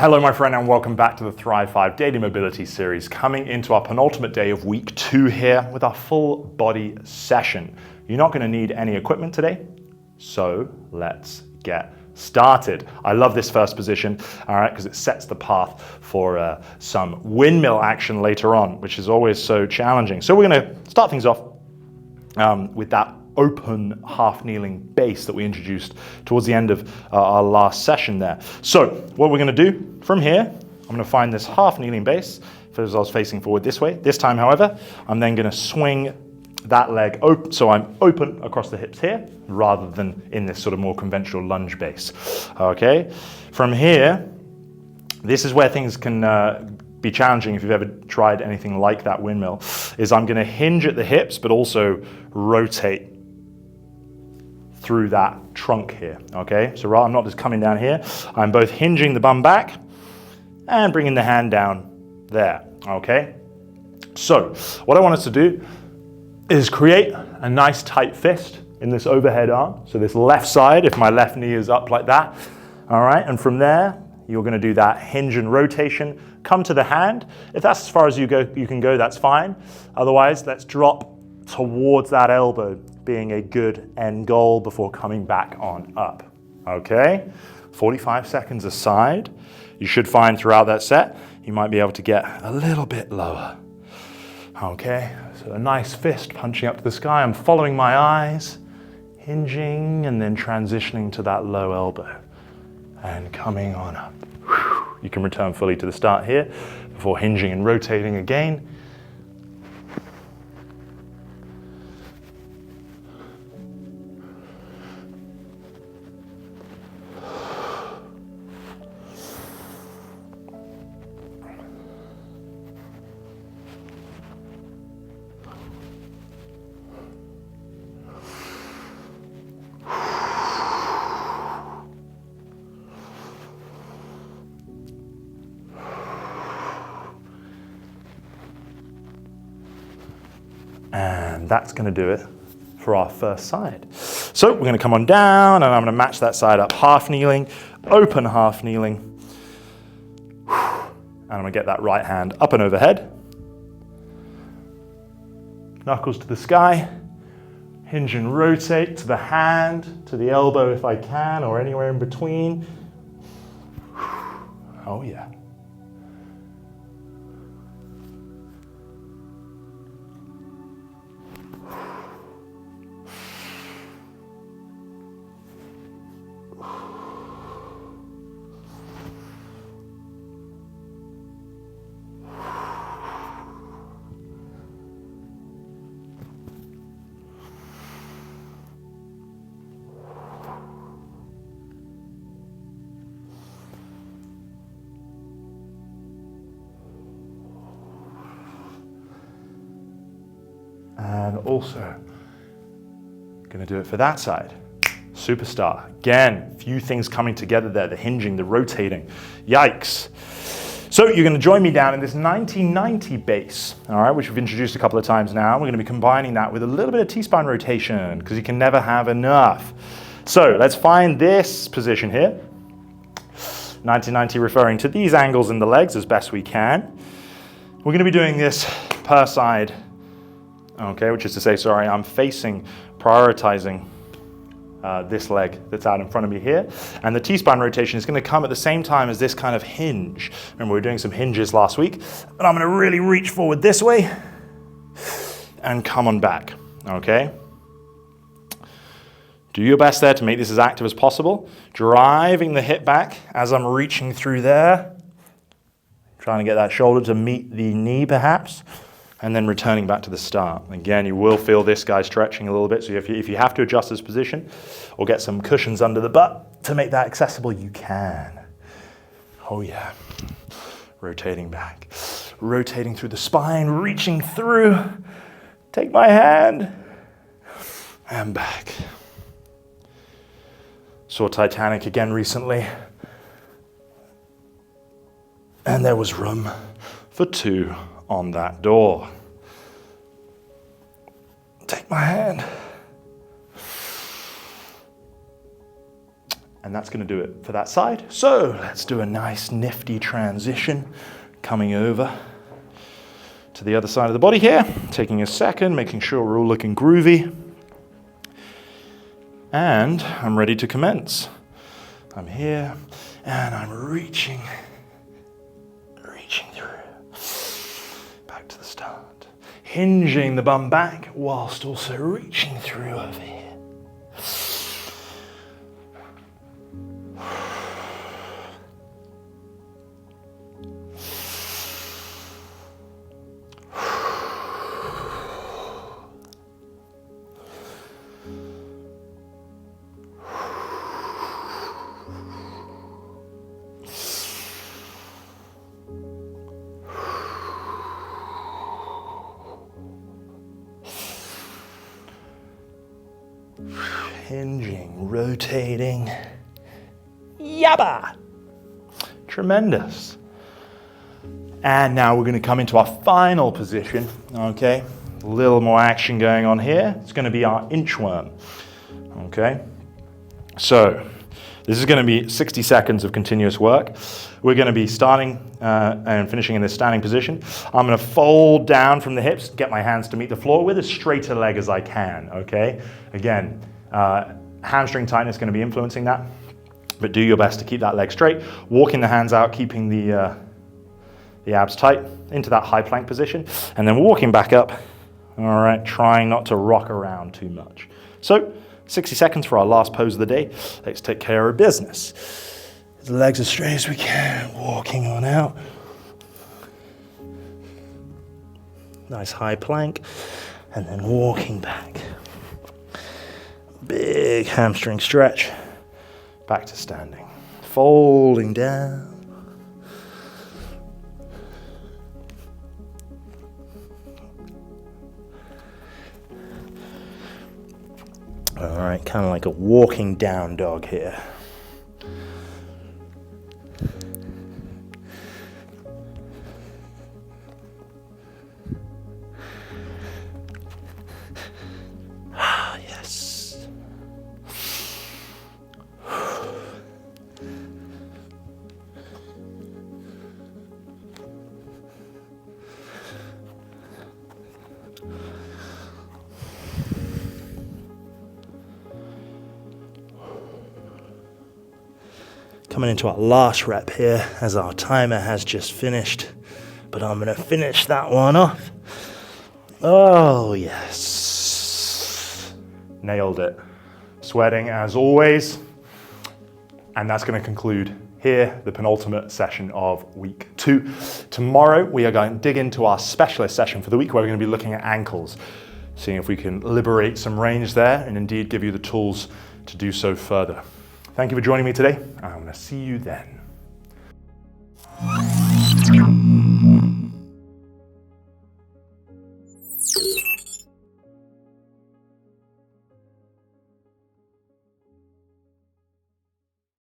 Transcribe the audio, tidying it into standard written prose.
Hello my friend, and welcome back to the Thrive 5 Daily Mobility Series, coming into our penultimate day of week 2 here with our full body session. You're not going to need any equipment today, so let's get started. I love this first position, all right, because it sets the path for some windmill action later on, which is always so challenging. So we're going to start things off with that open half kneeling base that we introduced towards the end of our last session there. So what we're going to do from here, I'm going to find this half kneeling base as I was facing forward this way. This time, however, I'm then going to swing that leg open, so I'm open across the hips here rather than in this sort of more conventional lunge base. Okay, from here, this is where things can be challenging if you've ever tried anything like that windmill, is I'm going to hinge at the hips but also rotate through that trunk here, okay? So I'm not just coming down here, I'm both hinging the bum back and bringing the hand down there, okay? So what I want us to do is create a nice tight fist in this overhead arm. So this left side, if my left knee is up like that, all right? And from there, you're gonna do that hinge and rotation, come to the hand. If that's as far as you can go, that's fine. Otherwise, let's drop towards that elbow, being a good end goal before coming back on up, okay? 45 seconds aside. You should find throughout that set, you might be able to get a little bit lower, okay? So a nice fist punching up to the sky. I'm following my eyes, hinging and then transitioning to that low elbow and coming on up. You can return fully to the start here before hinging and rotating again. And that's going to do it for our first side. So we're going to come on down and I'm going to match that side up, half kneeling, open half kneeling. And I'm going to get that right hand up and overhead. Knuckles to the sky. Hinge and rotate to the hand, to the elbow if I can, or anywhere in between. Oh yeah. And also, going to do it for that side. Superstar. Again, few things coming together there, the hinging, the rotating. Yikes. So you're going to join me down in this 90-90 base, all right, which we've introduced a couple of times now. We're going to be combining that with a little bit of T-spine rotation because you can never have enough. So let's find this position here. 90-90 referring to these angles in the legs as best we can. We're going to be doing this per side. Okay, which is to say, sorry, I'm prioritizing this leg that's out in front of me here. And the T-spine rotation is going to come at the same time as this kind of hinge. Remember, we were doing some hinges last week. But I'm going to really reach forward this way and come on back, okay? Do your best there to make this as active as possible. Driving the hip back as I'm reaching through there. Trying to get that shoulder to meet the knee, perhaps. And then returning back to the start. Again, you will feel this guy stretching a little bit, so if you have to adjust this position or get some cushions under the butt to make that accessible, you can. Oh yeah. Rotating back. Rotating through the spine, reaching through. Take my hand and back. Saw Titanic again recently. And there was room for two on that door. Take my hand And that's going to do it for that side. So let's do a nice nifty transition coming over to the other side of the body here, taking a second, making sure we're all looking groovy. And I'm ready to commence. I'm here and I'm reaching through. Back to the start. Hinging the bum back whilst also reaching through over here. Hinging, rotating. Yabba! Tremendous. And now we're going to come into our final position, okay? A little more action going on here. It's going to be our inchworm, okay? So this is going to be 60 seconds of continuous work. We're going to be starting and finishing in this standing position. I'm going to fold down from the hips, get my hands to meet the floor with as straight a leg as I can, okay? Again, hamstring tightness is going to be influencing that, but do your best to keep that leg straight. Walking the hands out, keeping the abs tight into that high plank position, and then walking back up, all right, trying not to rock around too much. So 60 seconds for our last pose of the day. Let's take care of business. The legs as straight as we can, walking on out. Nice high plank, and then walking back. Big hamstring stretch, back to standing. Folding down. All right, kind of like a walking down dog here. Coming into our last rep here as our timer has just finished, but I'm going to finish that one off. Oh, yes. Nailed it. Sweating as always. And that's going to conclude here, the penultimate session of week 2. Tomorrow, we are going to dig into our specialist session for the week where we're going to be looking at ankles, seeing if we can liberate some range there and indeed give you the tools to do so further. Thank you for joining me today. I'm going to see you then.